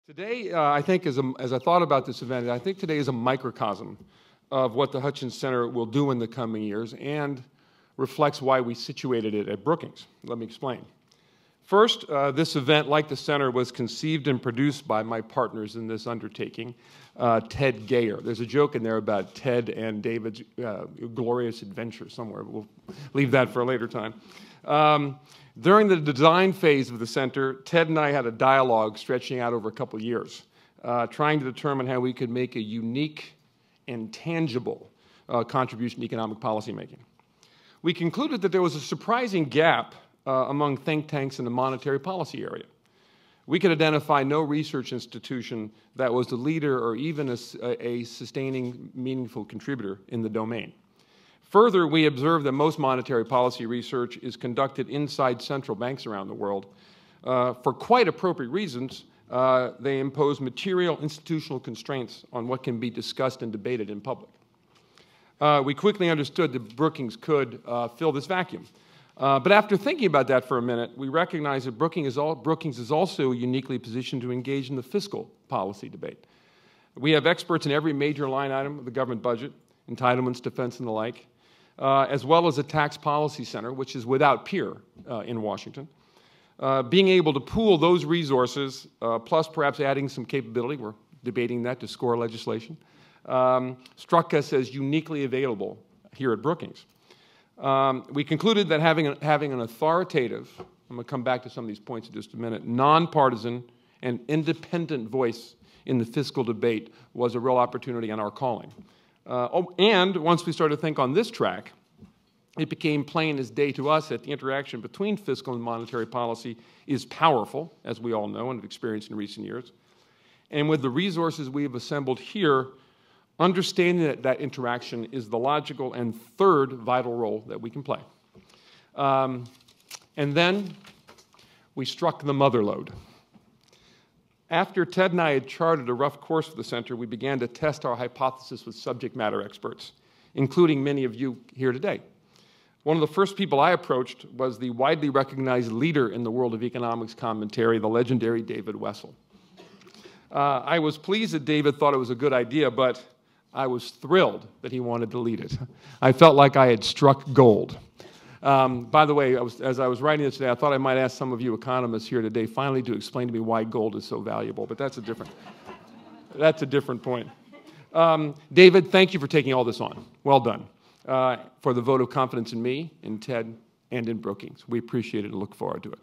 Today, I think, as I thought about this event, I think today is a microcosm of what the Hutchins Center will do in the coming years and reflects why we situated it at Brookings. Let me explain. First, this event, like the center, was conceived and produced by my partners in this undertaking, Ted Gayer. There's a joke in there about Ted and David's glorious adventure somewhere. We'll leave that for a later time. During the design phase of the center, Ted and I had a dialogue stretching out over a couple of years, trying to determine how we could make a unique and tangible contribution to economic policymaking. We concluded that there was a surprising gap among think tanks in the monetary policy area. We could identify no research institution that was the leader or even a sustaining, meaningful contributor in the domain. Further, we observed that most monetary policy research is conducted inside central banks around the world. For quite appropriate reasons, they impose material institutional constraints on what can be discussed and debated in public. We quickly understood that Brookings could fill this vacuum. But after thinking about that for a minute, we recognized that Brookings is also uniquely positioned to engage in the fiscal policy debate. We have experts in every major line item of the government budget, entitlements, defense, and the like, as well as a tax policy center, which is without peer in Washington. Being able to pool those resources, plus perhaps adding some capability, we're debating that to score legislation, struck us as uniquely available here at Brookings. We concluded that having an authoritative, I'm going to come back to some of these points in just a minute, nonpartisan and independent voice in the fiscal debate was a real opportunity and our calling. And once we started to think on this track, it became plain as day to us that the interaction between fiscal and monetary policy is powerful, as we all know and have experienced in recent years. And with the resources we have assembled here, understanding that that interaction is the logical and third vital role that we can play. And then we struck the mother lode. After Ted and I had charted a rough course for the center, we began to test our hypothesis with subject matter experts, including many of you here today. One of the first people I approached was the widely recognized leader in the world of economics commentary, the legendary David Wessel. I was pleased that David thought it was a good idea, but I was thrilled that he wanted to lead it. I felt like I had struck gold. By the way, as I was writing this today, I thought I might ask some of you economists here today finally to explain to me why gold is so valuable, but that's a different point. David, thank you for taking all this on. Well done. For the vote of confidence in me, in Ted, and in Brookings. We appreciate it and look forward to it.